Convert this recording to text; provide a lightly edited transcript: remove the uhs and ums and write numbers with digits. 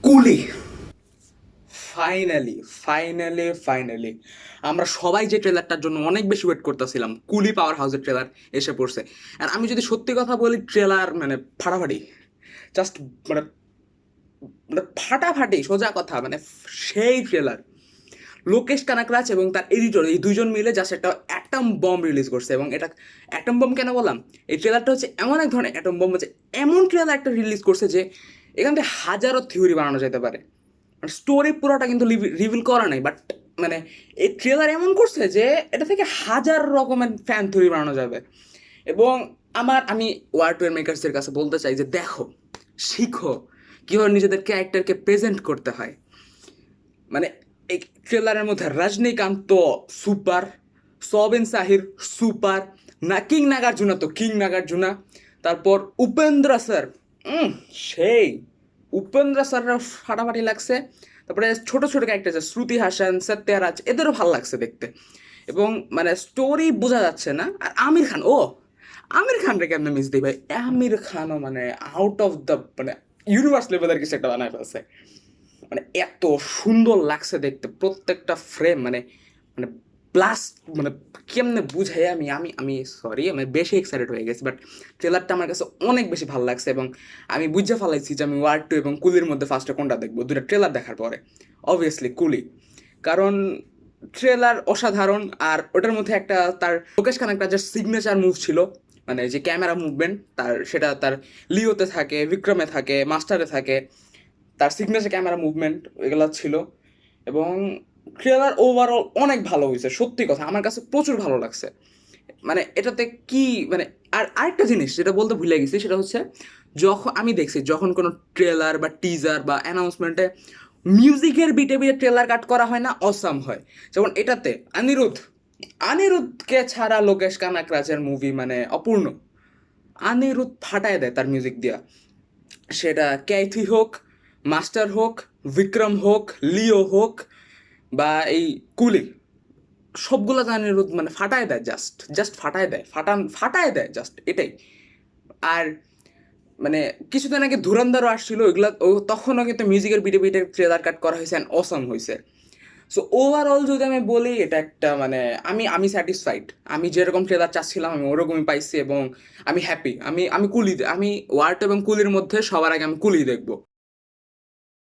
কুলি। Finally finally finally আমরা সবাই যে ট্রেলারটার জন্য অনেক বেশি ওয়েট করতেছিলাম, কুলি পাওয়ার হাউসের ট্রেলার এসে পড়ছে। আর আমি যদি সত্যি কথা বলি, ট্রেলার মানে ফাটাফাটি, জাস্ট মানে মানে ফাটাফাটি, সোজা কথা মানে সেই ট্রেলার। লোকেশ কানাকরাজ এবং তার এডিটর এই দুইজন মিলে জাস্ট একটা অ্যাটম বম্ব রিলিজ করছে। এবং এটা অ্যাটম বম্ব কেন বললাম, এই ট্রেলারটা হচ্ছে এমন এক ধরনের অ্যাটম বম্ব, হচ্ছে এমন ট্রেলার একটা রিলিজ করছে যে এখান থেকে হাজারো থিওরি বানানো যেতে পারে। মানে স্টোরি পুরোটা কিন্তু রিভিল করা নাই, বাট মানে এই ট্রেলার এমন করছে যে এটা থেকে হাজার রকমের ফ্যান থিওরি বানানো যাবে। এবং আমি ওয়ার 2 এর মেকার্সদের কাছে বলতে চাই যে দেখো, শিখো কীভাবে নিজেদের ক্যারেক্টারকে প্রেজেন্ট করতে হয়। মানে এই ট্রেলারের মধ্যে রজনীকান্ত সুপার, সবিন সাহির সুপার, না কিং নাগার্জুনা তো কিং নাগার্জুনা, তারপর উপেন্দ্র স্যার, সেই উপেন্দ্র স্যাররা ফাটাফাটি লাগছে। তারপরে ছোট ছোট ক্যারেক্টার আছে, শ্রুতি হাসান, সত্যরাজ, এদেরও ভালো লাগছে দেখতে। এবং মানে স্টোরি বোঝা যাচ্ছে না। আর আমির খান, আমির খানরে কেমন মিস দিই ভাই, আমির খানও মানে আউট অফ দ্য মানে ইউনিভার্স লেভেলের কিছু একটা বানায় ফেলছে। মানে এত সুন্দর লাগছে দেখতে প্রত্যেকটা ফ্রেম, মানে মানে প্লাস মানে কেমনে বুঝাই আমি আমি আমি সরি, আমি বেশি এক্সাইটেড হয়ে গেছি। বাট ট্রেলারটা আমার কাছে অনেক বেশি ভালো লাগছে এবং আমি বুঝে ফেলাইছি যে আমি ওয়ার 2 এবং কুলির মধ্যে ফার্স্টে কোনটা দেখবো। দুটা ট্রেলার দেখার পরে অবভিয়াসলি কুলি, কারণ ট্রেলার অসাধারণ। আর ওটার মধ্যে একটা তার লোকেশ কানাকরাজের সিগনেচার মুভ ছিল, মানে যে ক্যামেরা মুভমেন্ট তার, সেটা তার লিওতে থাকে, বিক্রমে থাকে, মাস্টারে থাকে, তার সিগনেচার ক্যামেরা মুভমেন্ট এগুলো ছিল। এবং ট্রেলার ওভারঅল অনেক ভালো হয়েছে, সত্যি কথা আমার কাছে প্রচুর ভালো লাগছে। মানে এটাতে কি মানে, আর আরেকটা জিনিস যেটা বলতে ভুলে গেছি, সেটা হচ্ছে যখন আমি দেখছি যখন কোনো ট্রেলার বা টিজার বা অ্যানাউন্সমেন্টে মিউজিকের বিটে বিটে ট্রেলার কাট করা হয় না, অসাম হয়। যেমন এটাতে অনিরুদ্ধকে ছাড়া লোকেশ কানাকরাজের মুভি মানে অপূর্ণ। অনিরুদ্ধ ফাটায় দেয় তার মিউজিক দিয়া, সেটা ক্যাথি হোক, মাস্টার হোক, বিক্রম হোক, লিও হোক, বা এই কুলি, সবগুলো অনিরুদ্ধ মানে ফাটায় দেয়, জাস্ট জাস্ট ফাটায় দেয়, ফাটায় দেয় জাস্ট এটাই। আর মানে কিছুদিন আগে ধুরন্ধরও আসছিল, ওইগুলা তখনও কিন্তু মিউজিকের বিটে বিটে ট্রেলার কাট করা হয়েছে অ্যান্ড অসম হয়েছে। সো ওভারঅল যদি আমি বলি, এটা একটা মানে আমি আমি স্যাটিসফাইড। আমি যেরকম ট্রেলার চাচ্ছিলাম আমি ওরকমই পাইছি এবং আমি হ্যাপি। আমি আমি কুলি, আমি ওয়ার 2 এবং কুলির মধ্যে সবার আগে আমি কুলি দেখবো।